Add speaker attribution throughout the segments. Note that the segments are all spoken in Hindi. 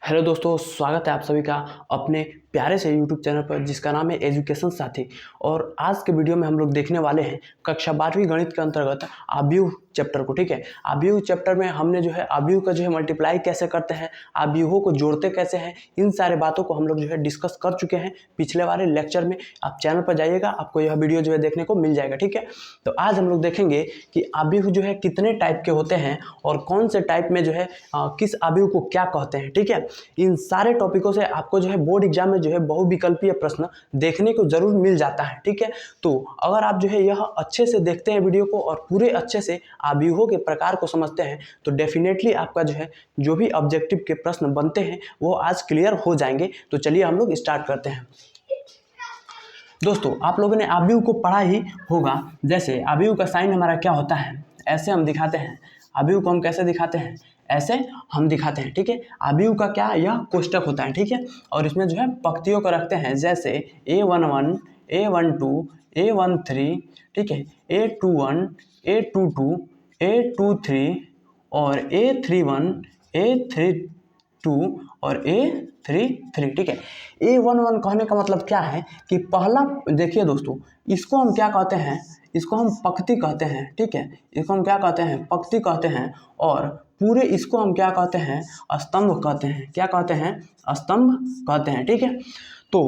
Speaker 1: हेलो दोस्तों, स्वागत है आप सभी का अपने प्यारे से यूट्यूब चैनल पर जिसका नाम है एजुकेशन साथी। और आज के वीडियो में हम लोग देखने वाले हैं कक्षा 12वीं गणित के अंतर्गत आव्यूह चैप्टर को। ठीक है, आव्यूह चैप्टर में हमने जो है आव्यूह का जो है मल्टीप्लाई कैसे करते हैं, आव्यूहों को जोड़ते कैसे हैं, इन सारे बातों को हम लोग जो है डिस्कस कर चुके हैं पिछले वाले लेक्चर में। आप चैनल पर जाइएगा, आपको यह वीडियो जो है देखने को मिल जाएगा। ठीक है, तो आज हम लोग देखेंगे कि आव्यूह जो है कितने टाइप के होते हैं और कौन से टाइप में जो है किस आव्यूह को क्या कहते हैं। ठीक है, इन सारे टॉपिकों से आपको जो है बोर्ड एग्जाम में जो है बहुविकल्पीय प्रश्न देखने को जरूर मिल जाता है। ठीक है, तो अगर आप जो है यह अच्छे से देखते हैं वीडियो को और पूरे अच्छे से आव्यूहों के प्रकार को समझते हैं तो डेफिनेटली आपका जो है जो भी ऑब्जेक्टिव के प्रश्न बनते हैं वो आज क्लियर हो जाएंगे। तो चलिए हम लोग स्टार्ट करते हैं। दोस्तों, आप लोगों ने आव्यूह को पढ़ा ही होगा। जैसे आव्यूह का साइन हमारा क्या होता है, ऐसे हम दिखाते हैं। आव्यूह को हम कैसे दिखाते हैं, ऐसे हम दिखाते हैं। ठीक है, आव्यूह का क्या, यह कोष्टक होता है। ठीक है, और इसमें जो है पंक्तियों को रखते हैं, जैसे A11, A12, A13, ठीक है, A21, A22, A23 और A31, A32 और A33। ठीक है, A11 कहने का मतलब क्या है कि पहला, देखिए दोस्तों, इसको हम क्या कहते हैं, इसको हम पंक्ति कहते हैं। ठीक है, इसको हम क्या कहते हैं, पंक्ति कहते हैं। और पूरे इसको हम क्या कहते हैं, स्तंभ कहते हैं। क्या कहते हैं, स्तंभ कहते हैं। ठीक है, तो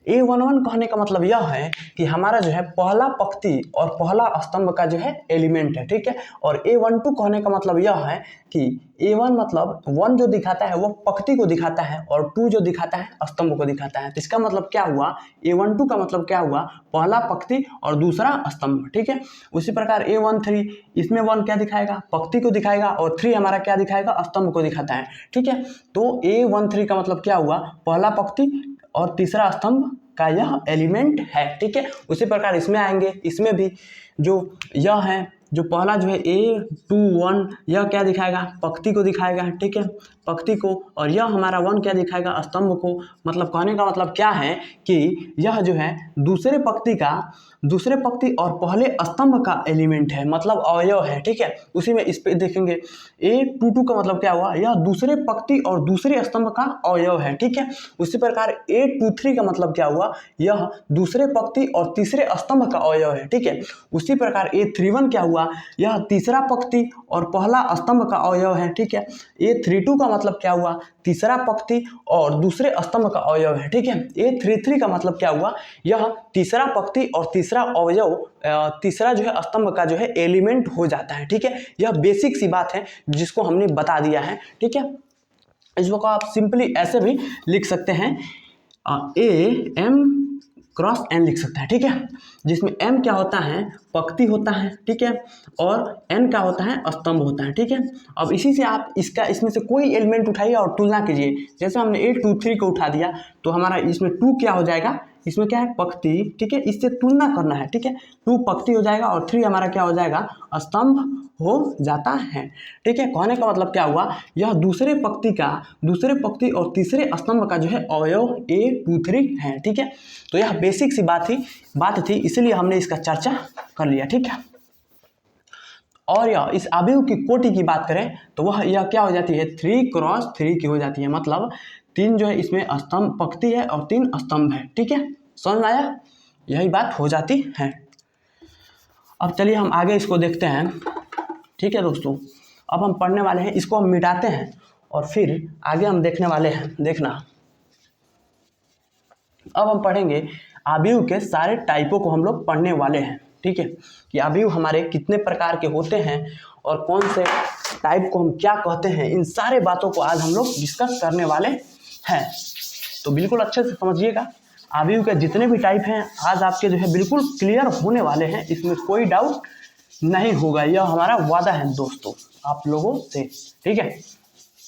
Speaker 1: A11 कहने का मतलब यह है कि हमारा जो है पहला पंक्ति और पहला स्तंभ का जो है एलिमेंट है। ठीक है, और A12 कहने का मतलब यह है कि A1 मतलब 1 जो दिखाता है वो पंक्ति को दिखाता है और 2 जो दिखाता है स्तंभ को दिखाता है। तो इसका मतलब क्या हुआ, A12 का मतलब क्या हुआ, पहला पंक्ति और दूसरा स्तंभ। ठीक है, उसी प्रकार A13, इसमें 1 क्या दिखाएगा, पंक्ति को दिखाएगा और 3 हमारा क्या दिखाएगा, स्तंभ को दिखाता है। ठीक है, तो A13 का मतलब क्या हुआ, पहला पंक्ति और तीसरा स्तंभ का यह एलिमेंट है। ठीक है, उसी प्रकार इसमें आएंगे, इसमें भी जो यह है, जो पहला जो है A21, यह क्या दिखाएगा, पंक्ति को दिखाएगा। ठीक है, पंक्ति को, और यह हमारा 1 क्या दिखाएगा, स्तंभ को। मतलब कहने का मतलब क्या है कि यह जो है दूसरे पंक्ति और पहले स्तंभ का एलिमेंट है, मतलब अवयव है। ठीक है, उसी में इस पे देखेंगे A22 का मतलब क्या हुआ, यह दूसरे पंक्ति और दूसरे स्तंभ का अवयव है। ठीक है, उसी प्रकार A23 का मतलब क्या हुआ, यह दूसरे पंक्ति और तीसरे स्तंभ का अवयव है। ठीक है, उसी प्रकार A31 क्या हुआ, यह तीसरा पंक्ति और पहला स्तंभ का अवयव है। ठीक है, A32 का मतलब क्या हुआ, तीसरा पंक्ति और दूसरे स्तंभ का अवयव है। ठीक है, A33 का मतलब क्या हुआ, यह तीसरा पंक्ति और तीसरा अवयव, तीसरा जो है स्तंभ का जो है एलिमेंट हो जाता है। ठीक है, यह बेसिक सी बात है जिसको हमने बता दिया है। ठीक है, इसको आप सिंपली ऐसे भी लिख सकते हैं, AM क्रॉस N लिख सकते हैं। ठीक है, जिसमें M क्या होता है, पंक्ति होता है। ठीक है, और N क्या होता है, स्तंभ होता है। ठीक है, अब इसी से आप इसमें से कोई एलिमेंट उठाइए और तुलना कीजिए। जैसे हमने A23 को उठा दिया तो हमारा इसमें 2 क्या हो जाएगा, इसमें क्या है, पंक्ति। ठीक है, इससे तुलना करना है। ठीक है, 2 पंक्ति हो जाएगा और 3 हमारा क्या हो जाएगा, स्तंभ हो जाता है। ठीक है, कहने का मतलब क्या हुआ, यह दूसरे पंक्ति और तीसरे स्तंभ का जो है अवयव A23 है। ठीक है, तो यह बेसिक सी बात थी, इसलिए हमने इसका चर्चा कर लिया। ठीक है, और यह इस आव्यूह की कोटि की बात करें तो वह यह क्या हो जाती है, 3x3 की हो जाती है। मतलब 3 जो है इसमें स्तंभ, पंक्ति है और 3 स्तंभ है। ठीक है, समझ में आया, यही बात हो जाती है। अब चलिए हम आगे इसको देखते हैं। ठीक है दोस्तों, अब हम पढ़ने वाले हैं, इसको हम मिटाते हैं और फिर आगे हम देखने वाले हैं। देखना, अब हम पढ़ेंगे आव्यूह के सारे टाइपों को हम लोग पढ़ने वाले हैं। ठीक है, कि आव्यूह हमारे कितने प्रकार के होते हैं और कौन से टाइप को हम क्या कहते हैं, इन सारे बातों को आज हम लोग डिस्कस करने वाले हैं। तो बिल्कुल अच्छे से समझिएगा, आव्यूह के जितने भी टाइप हैं आज आपके जो है बिल्कुल क्लियर होने वाले हैं, इसमें कोई डाउट नहीं होगा, यह हमारा वादा है दोस्तों आप लोगों से। ठीक है,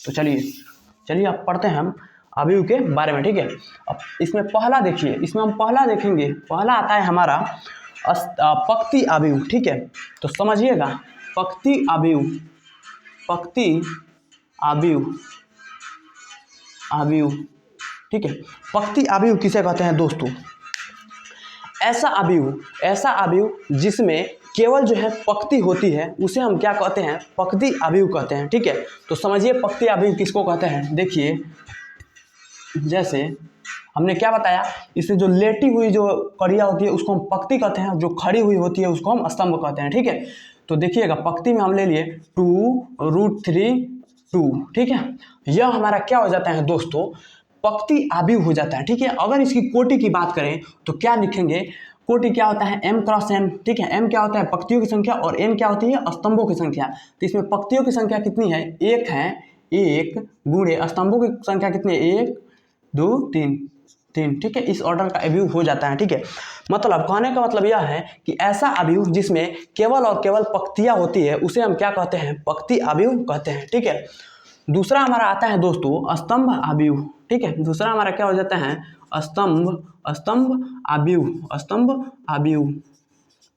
Speaker 1: तो चलिए अब पढ़ते हैं हम आव्यूह के बारे में। ठीक है, अब इसमें पहला देखिए, इसमें हम पहला देखेंगे, पहला आता है हमारा पंक्ति आव्यूह। ठीक है, तो समझिएगा, पंक्ति आव्यूह ठीक है, पंक्ति आव्यूह किसे कहते हैं दोस्तों, ऐसा आव्यूह जिसमें केवल जो है पंक्ति होती है उसे हम क्या कहते हैं, पंक्ति आव्यूह कहते हैं। ठीक है, तो समझिए पंक्ति आव्यूह किसको कहते हैं। देखिए जैसे हमने क्या बताया, इससे जो लेटी हुई जो कड़िया होती है उसको हम पंक्ति कहते हैं, जो खड़ी हुई होती है उसको हम स्तंभ कहते हैं। ठीक है, तो देखिएगा पंक्ति में हम ले लिए 2√3 2। ठीक है, यह हमारा क्या हो जाता है दोस्तों, पंक्ति आव्यूह हो जाता है। ठीक है, अगर इसकी कोटि की बात करें तो क्या लिखेंगे, कोटि क्या होता है m क्रॉस n। ठीक है, m क्या होता है पंक्तियों की संख्या और n क्या होती है स्तंभों की संख्या। तो इसमें पंक्तियों की संख्या कितनी है, 1 है, 1 गुणे स्तंभों की संख्या कितनी है, 1 2 3 3। ठीक है, इस ऑर्डर का आव्यूह हो जाता है। ठीक है, मतलब कहने का मतलब यह है कि ऐसा आव्यूह जिसमें केवल और केवल पंक्तियां होती है उसे हम क्या कहते हैं, पंक्ति आव्यूह कहते हैं। ठीक है, दूसरा हमारा आता है दोस्तों स्तंभ आव्यूह। ठीक है, दूसरा हमारा क्या हो जाता है, स्तंभ आव्यूह, स्तंभ आव्यूह।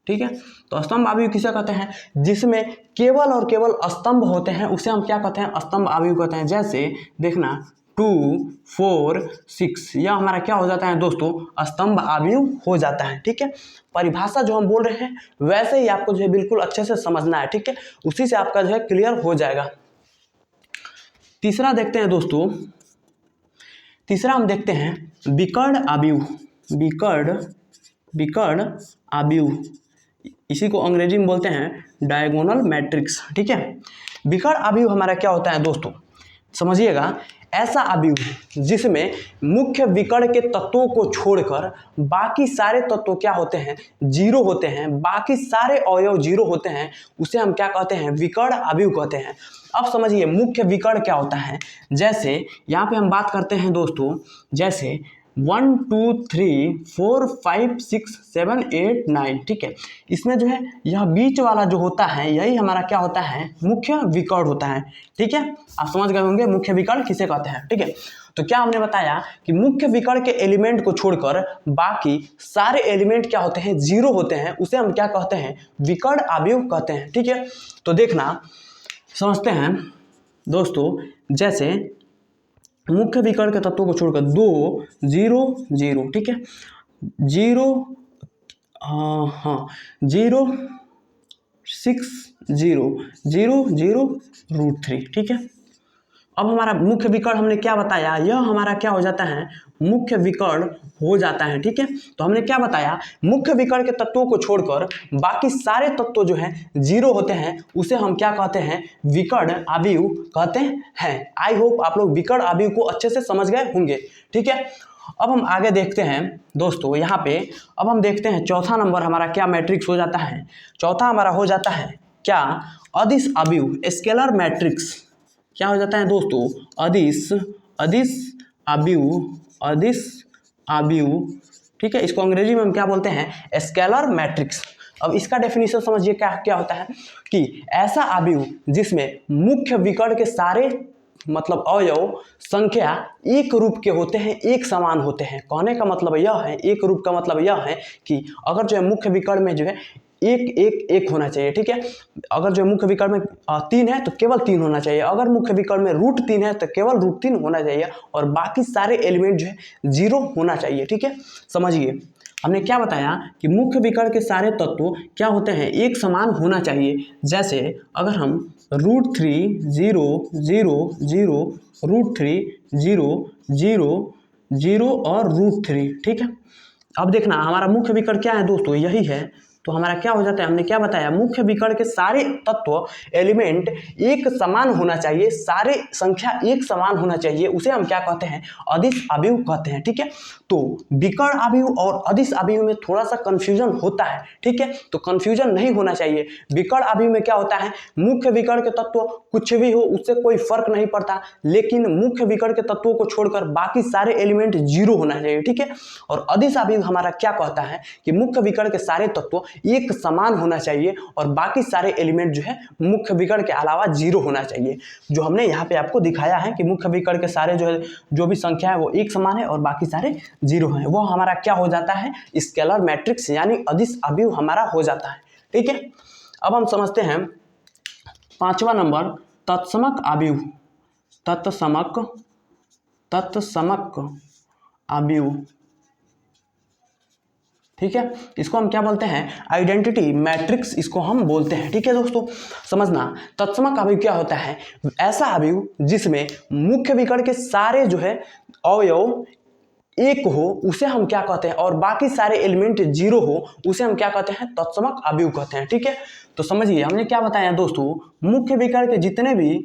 Speaker 1: ठीक है, तो स्तंभ आव्यूह किसे कहते हैं, जिसमें केवल और केवल स्तंभ होते हैं उसे हम क्या कहते हैं, स्तंभ आव्यूह कहते हैं। जैसे देखना 2 4 6, यह हमारा क्या हो जाता है दोस्तों, स्तंभ आव्यूह हो जाता है। ठीक है, परिभाषा जो हम बोल रहे हैं वैसे ही आपको जो है बिल्कुल अच्छे से समझना है। ठीक है, उसी से आपका जो है क्लियर हो जाएगा। तीसरा देखते हैं दोस्तों, तीसरा हम देखते हैं विकर्ण आव्यूह, विकर्ण आव्यूह, इसी को अंग्रेजी में बोलते हैं डायगोनल मैट्रिक्स। ठीक है, विकर्ण आव्यूह हमारा क्या होता है दोस्तों, समझिएगा, ऐसा आव्यूह जिसमें मुख्य विकर्ण के तत्वों को छोड़कर बाकी सारे तत्व क्या होते हैं, जीरो होते हैं, बाकी सारे अवयव जीरो होते हैं, उसे हम क्या कहते हैं, विकर्ण आव्यूह कहते हैं। अब समझिए मुख्य विकर्ण क्या होता है, जैसे यहाँ पे हम बात करते हैं दोस्तों, जैसे 1 2 3 4 5 6 7 8 9। ठीक है, इसमें जो है यह बीच वाला जो होता है यही हमारा क्या होता है, मुख्य विकर्ण होता है। ठीक है, आप समझ गए होंगे मुख्य विकर्ण किसे कहते हैं। ठीक है, तो क्या हमने बताया कि मुख्य विकर्ण के एलिमेंट को छोड़कर बाकी सारे एलिमेंट क्या होते हैं, जीरो होते हैं, उसे हम क्या कहते हैं, विकर्ण आव्यूह कहते हैं। ठीक है, तो देखना समझते हैं दोस्तों, जैसे मुख्य विकर्ण के तत्वों को छोड़कर 2 0 0। ठीक है, 0 0 6 0 0 0√3। ठीक है, अब हमारा मुख्य विकर्ण हमने क्या बताया, यह हमारा क्या हो जाता है, मुख्य विकर्ण हो जाता है। ठीक है, तो हमने क्या बताया, मुख्य विकर्ण के तत्वों को छोड़कर बाकी सारे तत्व जो हैं जीरो होते हैं उसे हम क्या कहते हैं, विकर्ण आव्यूह कहते हैं। आई होप आप लोग विकर्ण आव्यूह को अच्छे से समझ गए होंगे। ठीक है, अब हम आगे देखते हैं दोस्तों, यहाँ पे अब हम देखते हैं चौथा नंबर हमारा क्या मैट्रिक्स हो जाता है, चौथा हमारा हो जाता है क्या, अदिश आव्यूह, स्केलर मैट्रिक्स। क्या हो जाता है दोस्तों, अदिश आव्यूह। ठीक है, इसको अंग्रेजी में हम क्या बोलते हैं, स्केलर मैट्रिक्स। अब इसका डेफिनेशन समझिए क्या क्या होता है, कि ऐसा आव्यूह जिसमें मुख्य विकर्ण के सारे मतलब अवयव संख्या एक रूप के होते हैं, एक समान होते हैं। कहने का मतलब यह है, एक रूप का मतलब यह है कि अगर जो है मुख्य विकर्ण में जो है एक एक एक होना चाहिए। ठीक है, अगर जो मुख्य विकर्ण में 3 है तो केवल 3 होना चाहिए, अगर मुख्य विकर्ण में √3 है तो केवल √3 होना चाहिए, और बाकी सारे एलिमेंट जो है 0 होना चाहिए। ठीक है, समझिए हमने क्या बताया कि मुख्य विकर्ण के सारे तत्व क्या होते हैं, एक समान होना चाहिए। जैसे अगर हम √3 0 0 0 √3 0 0 0 और √3। ठीक है, अब देखना हमारा मुख्य विकर्ण क्या है दोस्तों, यही है। तो हमारा क्या हो जाता है, हमने क्या बताया, मुख्य विकर्ण के सारे तत्व एलिमेंट एक समान होना चाहिए, सारे संख्या एक समान होना चाहिए, उसे हम क्या कहते हैं, अदिश आव्यूह कहते हैं। ठीक है, तो विकर्ण आव्यूह और अदिश आव्यूह में थोड़ा सा कंफ्यूजन होता है। ठीक है, तो कंफ्यूजन नहीं होना चाहिए। विकर्ण आव्यूह में क्या होता है, मुख्य विकर्ण के तत्व कुछ भी हो उससे कोई फर्क नहीं पड़ता, लेकिन मुख्य विकर्ण के तत्वों को छोड़कर बाकी सारे एलिमेंट 0 होना चाहिए। ठीक है, और अदिश आव्यूह हमारा क्या कहता है कि मुख्य विकर्ण के सारे तत्व एक समान होना चाहिए और बाकी सारे एलिमेंट जो है मुख्य विकर्ण के अलावा 0 होना चाहिए। जो हमने यहाँ पे आपको दिखाया है कि मुख्य विकर्ण के सारे जो है जो भी संख्या है वो एक समान है और बाकी सारे 0 हैं, वो हमारा क्या हो जाता है, स्केलर मैट्रिक्स यानी अदिश आव्यूह हमारा हो जाता है। ठीक है, अब हम समझते हैं 5वां नंबर तत्समक आव्यूह, तत्समक आव्यूह। ठीक है, इसको हम क्या बोलते हैं, आइडेंटिटी मैट्रिक्स इसको हम बोलते हैं। ठीक है दोस्तों, समझना तत्समक अवयव क्या होता है, ऐसा अवयव जिसमें मुख्य विकर्ण के सारे जो है अवयव एक हो उसे हम क्या कहते हैं, और बाकी सारे एलिमेंट जीरो हो उसे हम क्या कहते हैं, तत्समक अवयव कहते हैं। ठीक है, तो समझिए हमने क्या बताया दोस्तों, मुख्य विकर्ण के जितने भी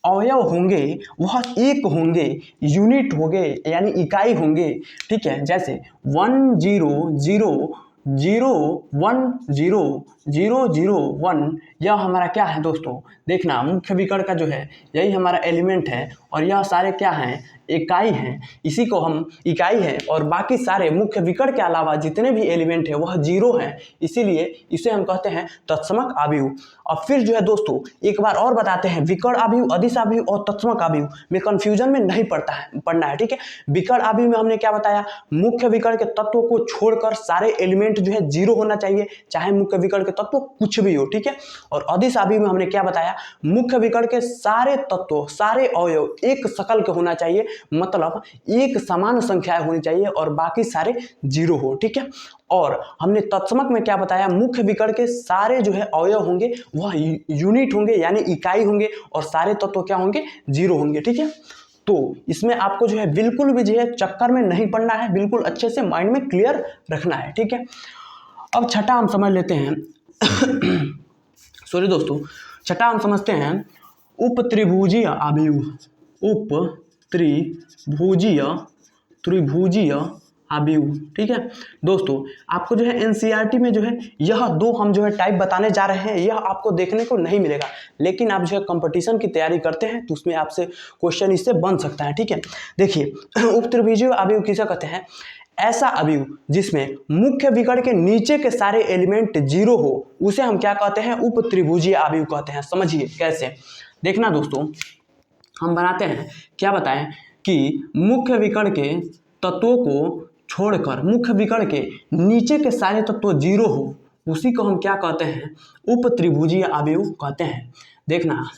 Speaker 1: अवयव होंगे वह एक होंगे, यूनिट होंगे यानी इकाई होंगे। ठीक है, जैसे 1 0 0 0 1 0 0 0 1, यह हमारा क्या है दोस्तों, देखना मुख्य विकर्ण का जो है यही हमारा एलिमेंट है और यह सारे क्या हैं, इकाई हैं, इसी को हम इकाई है और बाकी सारे मुख्य विकर्ण के अलावा जितने भी एलिमेंट है वह जीरो हैं, इसीलिए इसे हम कहते हैं तत्समक अवयव। और फिर जो है दोस्तों एक बार और बताते हैं, विकर्ण अवयव, अदिश अवयव और तत्समक अवयव में कंफ्यूजन में नहीं पड़ना है। ठीक है, विकर्ण अवयव में हमने क्या बताया, मुख्य विकर्ण के तत्वों को छोड़कर सारे एलिमेंट जो है जीरो होना चाहिए, चाहे मुख्य विकर्ण के तत्व कुछ भी हो। ठीक है, और अदिश अवयव में हमने क्या बताया, मुख्य विकर्ण के सारे तत्व सारे अवयव एक शकल के होना चाहिए, मतलब एक समान संख्या होनी चाहिए और बाकी सारे जीरो हो। ठीक है, और हमने तत्समक में क्या बताया, मुख्य विकर्ण के सारे जो है अवयव होंगे वह यूनिट होंगे यानी इकाई होंगे और सारे तत्व क्या होंगे, जीरो होंगे। ठीक है, तो इसमें आपको जो है बिल्कुल भी जो है चक्कर में नहीं पड़ना है, बिल्कुल अच्छे से माइंड में क्लियर रखना है। ठीक है, अब छठा हम समझ लेते हैं सॉरी दोस्तों, छठा हम समझते हैं उपत्रिभुजीय अवयव, त्रिभुजीय अवयव। ठीक है दोस्तों, आपको जो है एनसीईआरटी में जो है यह दो हम जो है टाइप बताने जा रहे हैं, यह आपको देखने को नहीं मिलेगा, लेकिन आप जो है कंपटीशन की तैयारी करते हैं तो उसमें आपसे क्वेश्चन इससे बन सकता है। ठीक है, देखिए उपत्रिभुजीय अवयव किसे कहते हैं, ऐसा अवयव जिसमें मुख्य विकर्ण के नीचे के सारे एलिमेंट जीरो हो उसे हम क्या कहते हैं, उपत्रिभुजीय अवयव कहते हैं। समझिए कैसे, देखना दोस्तों हम बनाते हैं, क्या बताएं कि मुख्य विकर्ण के तत्वों को छोड़कर मुख्य विकर्ण के नीचे के सारे तत्व जीरो हो उसी को हम क्या कहते हैं, उपत्रिभुजीय अवयव कहते हैं। देखना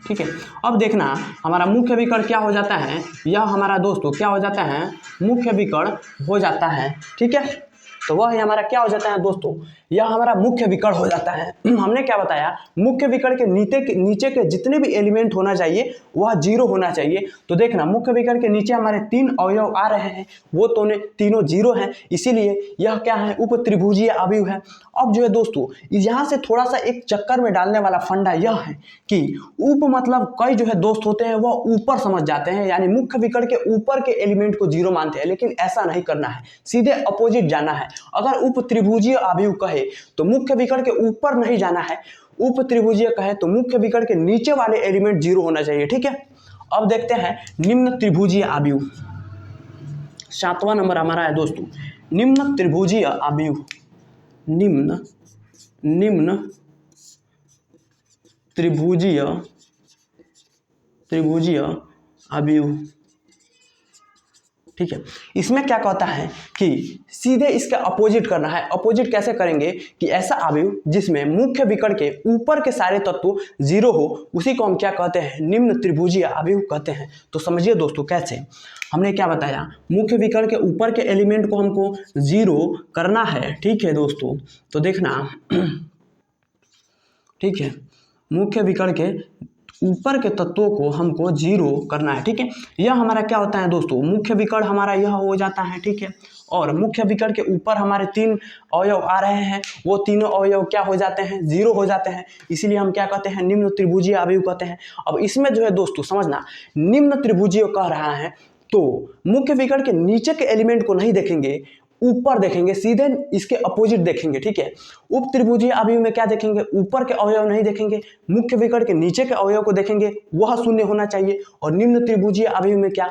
Speaker 1: ठीक है, अब देखना हमारा मुख्य विकर्ण क्या हो जाता है, यह हमारा दोस्तों क्या हो जाता है, मुख्य विकर्ण हो जाता है। ठीक है, तो वह हमारा क्या हो जाता है दोस्तों, यह हमारा मुख्य विकर्ण हो जाता है। हमने क्या बताया, मुख्य विकर्ण के नीचे के जितने भी एलिमेंट होना चाहिए वह जीरो होना चाहिए। तो देखना मुख्य विकर्ण के नीचे हमारे तीन अवयव आ रहे हैं, वो तो तीनों जीरो हैं, इसीलिए यह क्या है, उपत्रिभुजीय अवयव है। अब जो है दोस्तों यहाँ से थोड़ा सा एक चक्कर में डालने वाला फंडा यह है कि उप मतलब कई जो है दोस्त होते हैं वह ऊपर समझ जाते हैं, यानी मुख्य विकर्ण के ऊपर के एलिमेंट को जीरो मानते हैं, लेकिन ऐसा नहीं करना है, सीधे अपोजिट जाना है। अगर उपत्रिभुजीय अवयव कहे तो मुख्य विकर्ण के ऊपर नहीं जाना है, उपत्रिभुजीय कहे तो मुख्य विकर्ण के नीचे वाले एलिमेंट जीरो होना चाहिए। ठीक है, अब देखते हैं निम्न त्रिभुजीय अवयव, 7वां नंबर हमारा है दोस्तों, निम्न त्रिभुजीय अवयव, निम्न त्रिभुजीय अवयव। ठीक है, इसमें क्या कहता है कि सीधे इसका अपोजिट करना है। अपोजिट कैसे करेंगे कि ऐसा अवयव जिसमें मुख्य विकर्ण के ऊपर के सारे तत्व जीरो हो उसी को हम क्या कहते हैं, निम्न त्रिभुजीय अवयव कहते हैं। तो समझिए दोस्तों कैसे, हमने क्या बताया, मुख्य विकर्ण के ऊपर के एलिमेंट को हमको जीरो करना है। ठीक है दोस्तों, तो देखना ठीक है, मुख्य विकर्ण के ऊपर के तत्वों को हमको जीरो करना है। ठीक है, यह हमारा क्या होता है दोस्तों, मुख्य विकर्ण हमारा यह हो जाता है। ठीक है, और मुख्य विकर्ण के ऊपर हमारे तीन अवयव आ रहे हैं, वो तीनों अवयव क्या हो जाते हैं, जीरो हो जाते हैं, इसीलिए हम क्या कहते हैं, निम्न त्रिभुजीय अवयव कहते हैं। अब इसमें जो है दोस्तों समझना, निम्न त्रिभुजीय कह रहा है तो मुख्य विकर्ण के नीचे के एलिमेंट को नहीं देखेंगे, ऊपर देखेंगे, सीधे इसके अपोजिट देखेंगे। ठीक है, उप त्रिभुजीय अवयव में क्या देखेंगे, ऊपर के अवयव नहीं देखेंगे, मुख्य विकर्ण के नीचे के अवयव को देखेंगे, वह शून्य होना चाहिए। और निम्न त्रिभुजीय अवयव में क्या,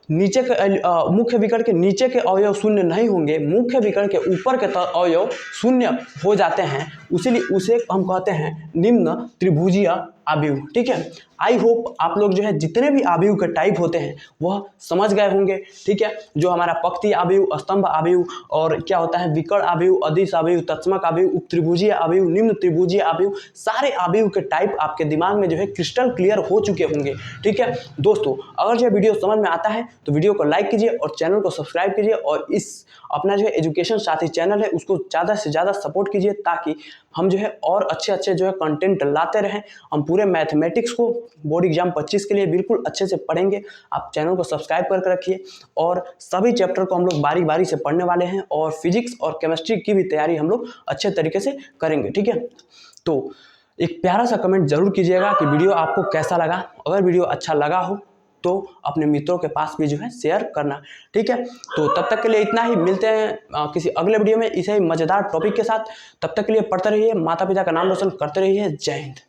Speaker 1: नीचे के मुख्य विकर्ण के नीचे के अवयव शून्य नहीं होंगे, मुख्य विकर्ण के ऊपर के अवयव शून्य हो जाते हैं, इसीलिए उसे हम कहते हैं निम्न त्रिभुजीय आव्यूह, ठीक है। आई होप आप लोग जो है जितने भी आव्यूह के टाइप होते हैं वह समझ गए होंगे, ठीक है। जो हमारा पंक्ति आव्यूह, स्तंभ आव्यूह और क्या होता है विकर्ण आव्यूह, अदिश आव्यूह, तत्समक आव्यूह, उपत्रिभुजीय आव्यूह, निम्न त्रिभुजीय आव्यूह, सारे आव्यूह के टाइप आपके दिमाग में जो है क्रिस्टल क्लियर हो चुके होंगे, ठीक है। दोस्तों अगर यह वीडियो समझ में आता है तो वीडियो को लाइक कीजिए और चैनल को सब्सक्राइब कीजिए और इस अपना जो है एजुकेशन साथी चैनल है उसको ज़्यादा से ज़्यादा सपोर्ट कीजिए ताकि हम जो है और अच्छे जो है कंटेंट लाते रहें। हम पूरे मैथमेटिक्स को बोर्ड एग्जाम 25 के लिए बिल्कुल अच्छे से पढ़ेंगे। आप चैनल को सब्सक्राइब करके रखिए और सभी चैप्टर को हम लोग बारी बारी से पढ़ने वाले हैं और फिजिक्स और केमिस्ट्री की भी तैयारी हम लोग अच्छे तरीके से करेंगे, ठीक है। तो एक प्यारा सा कमेंट जरूर कीजिएगा कि वीडियो आपको कैसा लगा। अगर वीडियो अच्छा लगा हो तो अपने मित्रों के पास भी जो है शेयर करना, ठीक है। तो तब तक के लिए इतना ही, मिलते हैं किसी अगले वीडियो में इसे मज़ेदार टॉपिक के साथ। तब तक के लिए पढ़ते रहिए, माता पिता का नाम रोशन करते रहिए। जय हिंद।